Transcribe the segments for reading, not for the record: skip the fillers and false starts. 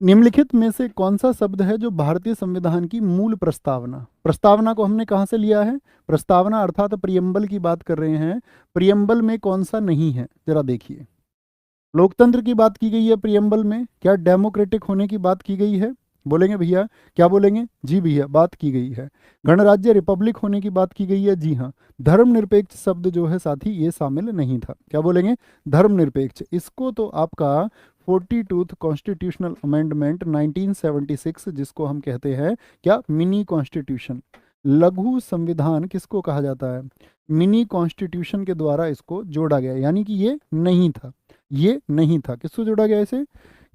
निम्नलिखित में से कौन सा शब्द है जो भारतीय संविधान की मूल प्रस्तावना, प्रस्तावना को हमने कहाँ से लिया है, प्रस्तावना अर्थात प्रियम्बल की बात कर रहे हैं, प्रियम्बल में कौन सा नहीं है, जरा देखिए। लोकतंत्र की बात की गई है प्रियम्बल में, क्या डेमोक्रेटिक होने की बात की गई है? बोलेंगे भैया, क्या बोलेंगे? जी भैया, बात की गई है। गणराज्य रिपब्लिक होने की बात की गई है, जी हाँ। धर्मनिरपेक्ष शब्द जो है साथी ये शामिल नहीं था, क्या बोलेंगे? धर्मनिरपेक्ष। इसको तो आपका 42th कॉन्स्टिट्यूशनल अमेंडमेंट 1976, जिसको हम कहते हैं क्या, मिनी कॉन्स्टिट्यूशन, लघु संविधान किसको कहा जाता है, मिनी कॉन्स्टिट्यूशन के द्वारा इसको जोड़ा गया, यानी कि ये नहीं था, ये नहीं था। किससे जोड़ा गया इसे,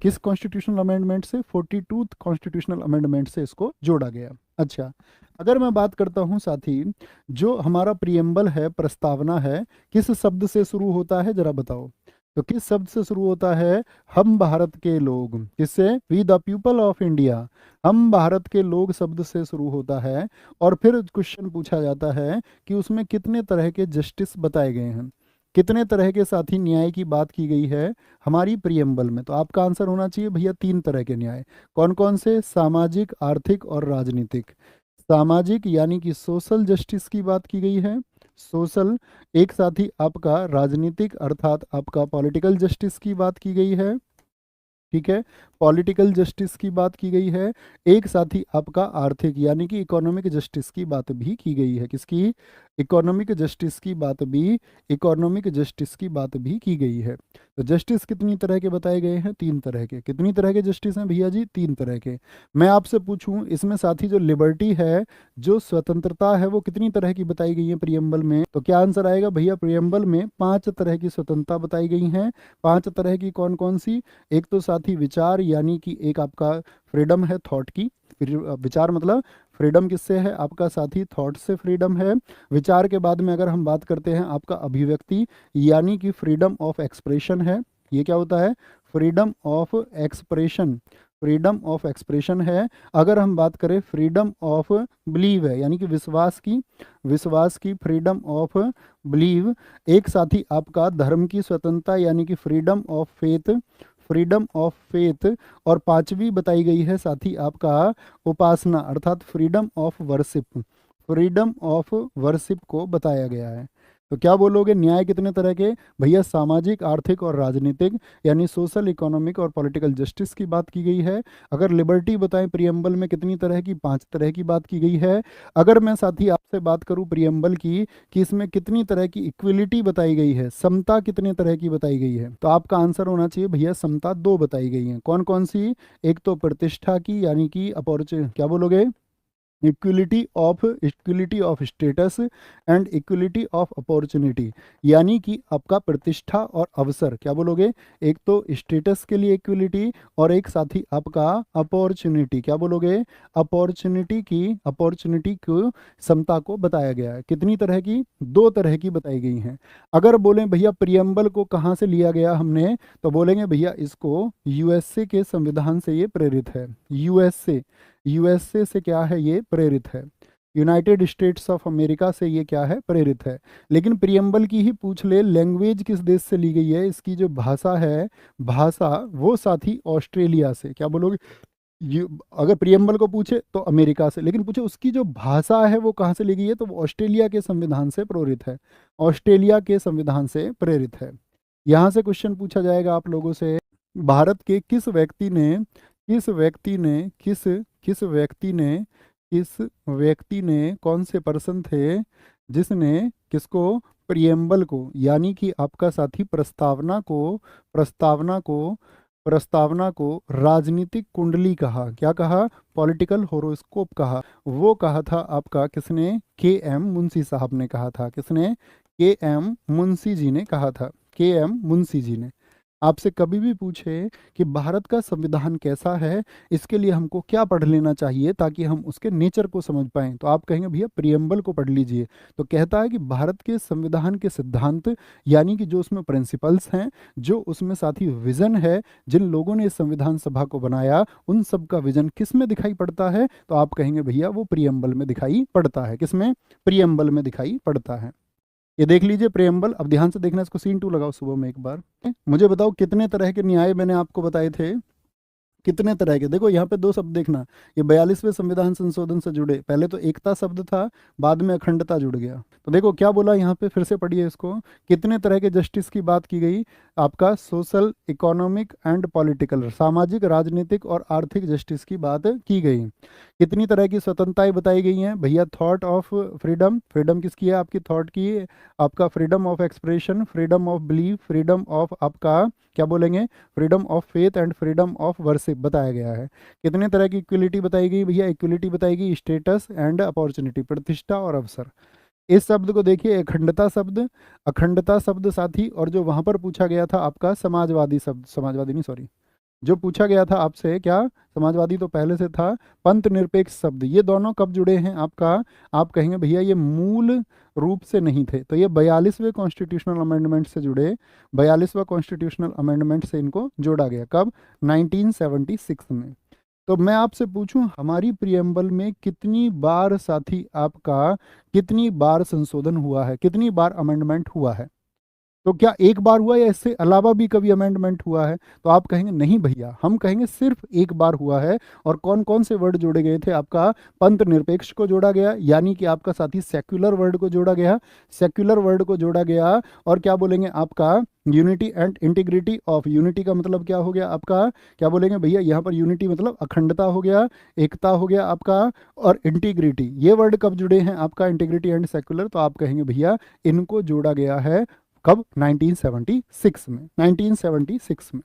किस कॉन्स्टिट्यूशनल अमेंडमेंट से? 42th कॉन्स्टिट्यूशनल अमेंडमेंट से इसको जोड़ा गया। अच्छा, अगर मैं बात करता हूं साथी, जो हमारा प्रियम्बल है, प्रस्तावना है, किस शब्द से शुरू होता है, जरा बताओ। तो किस शब्द से शुरू होता है? हम भारत के लोग। किससे? We the people of India. हम भारत के लोग शब्द से शुरू होता है। और फिर क्वेश्चन पूछा जाता है कि उसमें कितने तरह के जस्टिस बताए गए हैं, कितने तरह के साथी न्याय की बात की गई है हमारी प्रियम्बल में। तो आपका आंसर होना चाहिए भैया 3 तरह के न्याय। कौन कौन से? सामाजिक, आर्थिक और राजनीतिक। सामाजिक यानी कि सोशल जस्टिस की बात की गई है, सोशल। एक साथी आपका राजनीतिक अर्थात आपका पॉलिटिकल जस्टिस की बात की गई है, ठीक है, पॉलिटिकल जस्टिस की बात की गई है। एक साथी आपका आर्थिक यानी कि इकोनॉमिक जस्टिस की बात भी की गई है। किसकी? इकोनॉमिक जस्टिस की बात भी, इकोनॉमिक जस्टिस की बात भी की गई है। तो जस्टिस कितनी तरह के बताए गए हैं? 3 तरह के। कितनी तरह के जस्टिस हैं भैया जी? 3 तरह के। मैं आपसे पूछूं, इसमें साथी जो लिबर्टी है, जो स्वतंत्रता है, वो कितनी तरह की बताई गई है प्रियम्बल में? तो क्या आंसर आएगा भैया? प्रियम्बल में 5 तरह की स्वतंत्रता बताई गई हैं। 5 तरह की कौन कौन सी? एक तो साथी विचार, यानी कि एक आपका फ्रीडम है थॉट की। फिर विचार मतलब फ्रीडम किससे है? आपका साथी थॉट से फ्रीडम है। विचार के बाद में अगर हम बात करते हैं आपका अभिव्यक्ति, यानी कि फ्रीडम ऑफ एक्सप्रेशन है। ये क्या होता है? Freedom of expression, freedom of expression है। अगर हम बात करें फ्रीडम ऑफ बिलीव है, यानी कि विश्वास की, विश्वास की फ्रीडम ऑफ बिलीव। एक साथी आपका धर्म की स्वतंत्रता, यानी कि freedom of faith, freedom of faith. और 5वीं बताई गई है साथी आपका उपासना अर्थात freedom of worship, freedom of worship को बताया गया है। तो क्या बोलोगे, न्याय कितने तरह के भैया? सामाजिक, आर्थिक और राजनीतिक, यानी सोशल, इकोनॉमिक और पॉलिटिकल जस्टिस की बात की गई है। अगर लिबर्टी बताएं प्रियम्बल में कितनी तरह की? 5 तरह की बात की गई है। अगर मैं साथी आपसे बात करूं प्रियम्बल की कि इसमें कितनी तरह की इक्विलिटी बताई गई है, समता कितने तरह की बताई गई है, तो आपका आंसर होना चाहिए भैया समता 2 बताई गई है। कौन कौन सी? एक तो प्रतिष्ठा की, यानी कि अपॉर्चुनिटी, क्या बोलोगे? Equality of status and equality of opportunity, यानी कि आपका प्रतिष्ठा और अवसर। क्या बोलोगे? एक तो स्टेटस के लिए इक्विलिटी और एक साथी आपका अपॉर्चुनिटी। क्या बोलोगे? अपॉर्चुनिटी की, अपॉर्चुनिटी को, समता को बताया गया है। कितनी तरह की? 2 तरह की बताई गई हैं। अगर बोलें भैया प्रियम्बल को कहाँ से लिया गया हमने, तो बोलेंगे भैया इसको यूएसए के संविधान से ये प्रेरित है। यूएसए, यूएसए से क्या है? ये प्रेरित है। यूनाइटेड स्टेट्स ऑफ अमेरिका से ये क्या है? प्रेरित है। लेकिन प्रियम्बल की ही पूछ ले, लैंग्वेज किस देश से ली गई है, इसकी जो भाषा है, भाषा वो साथी ऑस्ट्रेलिया से। क्या बोलोगे? अगर प्रियम्बल को पूछे तो अमेरिका से, लेकिन पूछे उसकी जो भाषा है वो कहाँ से ली गई है, तो वो ऑस्ट्रेलिया के संविधान से प्रेरित है, ऑस्ट्रेलिया के संविधान से प्रेरित है। यहाँ से क्वेश्चन पूछा जाएगा आप लोगों से, भारत के किस व्यक्ति ने, किस व्यक्ति ने, किस व्यक्ति ने, किस व्यक्ति ने, कौन से पर्सन थे जिसने किसको? प्रियम्बल को, यानी कि आपका साथी प्रस्तावना को, प्रस्तावना को, प्रस्तावना को राजनीतिक कुंडली कहा। क्या कहा? पॉलिटिकल होरोस्कोप कहा। वो कहा था आपका किसने? के एम मुंशी साहब ने कहा था। किसने? के एम मुंशी जी ने कहा था, के एम मुंशी जी ने। आपसे कभी भी पूछे कि भारत का संविधान कैसा है, इसके लिए हमको क्या पढ़ लेना चाहिए ताकि हम उसके नेचर को समझ पाएं, तो आप कहेंगे भैया प्रियम्बल को पढ़ लीजिए। तो कहता है कि भारत के संविधान के सिद्धांत, यानी कि जो उसमें प्रिंसिपल्स हैं, जो उसमें साथी विजन है, जिन लोगों ने इस संविधान सभा को बनाया, उन सब का विजन किस में दिखाई पड़ता है, तो आप कहेंगे भैया वो प्रियम्बल में दिखाई पड़ता है। किसमें? प्रियम्बल में दिखाई पड़ता है। ये देख लीजिए प्रेम्बल। अब ध्यान से देखना, इसको सीन 2 लगाओ सुबह में एक बार। मुझे बताओ कितने तरह के न्याय मैंने आपको बताए थे? कितने तरह के, देखो यहाँ पे दो शब्द देखना, ये 42वें संविधान संशोधन से जुड़े, पहले तो एकता शब्द था, बाद में अखंडता जुड़ गया। तो देखो क्या बोला यहाँ पे, फिर से पढ़िए इसको। कितने तरह के जस्टिस की बात की गई, आपका सोशल, इकोनॉमिक एंड पॉलिटिकल, सामाजिक, राजनीतिक और आर्थिक जस्टिस की बात की गई। कितनी तरह की स्वतंत्रताएं बताई गई हैं भैया, थॉट ऑफ फ्रीडम, फ्रीडम किसकी है, आपकी थॉट की, आपका freedom of expression, freedom of belief, freedom of आपका क्या बोलेंगे, freedom of faith and freedom of worship बताया गया है। कितने तरह की इक्वलिटी बताई गई भैया, इक्वलिटी बताई गई, स्टेटस एंड अपॉर्चुनिटी, प्रतिष्ठा और अवसर। इस शब्द को देखिए, अखंडता शब्द, अखंडता शब्द साथी, और जो वहां पर पूछा गया था आपका समाजवादी शब्द, समाजवादी नहीं सॉरी, जो पूछा गया था आपसे क्या, समाजवादी तो पहले से था, पंथ निरपेक्ष शब्द, ये दोनों कब जुड़े हैं आपका, आप कहेंगे भैया ये मूल रूप से नहीं थे, तो ये 42वें कॉन्स्टिट्यूशनल अमेंडमेंट से जुड़े, 42वां कॉन्स्टिट्यूशनल अमेंडमेंट से इनको जोड़ा गया, कब, 1976 में। तो मैं आपसे पूछूं, हमारी प्रियम्बल में कितनी बार साथी आपका, कितनी बार संशोधन हुआ है, कितनी बार अमेंडमेंट हुआ है, तो क्या एक बार हुआ या इससे अलावा भी कभी अमेंडमेंट हुआ है, तो आप कहेंगे नहीं भैया, हम कहेंगे सिर्फ एक बार हुआ है। और कौन कौन से वर्ड जोड़े गए थे, आपका पंथ निरपेक्ष को जोड़ा गया, यानी कि आपका साथी सेक्युलर वर्ड को जोड़ा गया, सेक्युलर वर्ड को जोड़ा गया, और क्या बोलेंगे आपका unity and integrity of, unity का मतलब क्या हो गया आपका, क्या बोलेंगे भैया यहाँ पर यूनिटी मतलब अखंडता हो गया, एकता हो गया आपका, और इंटीग्रिटी, ये वर्ड कब जुड़े हैं आपका, इंटीग्रिटी एंड सेक्युलर, तो आप कहेंगे भैया इनको जोड़ा गया है कब, 1976 में, 1976 में।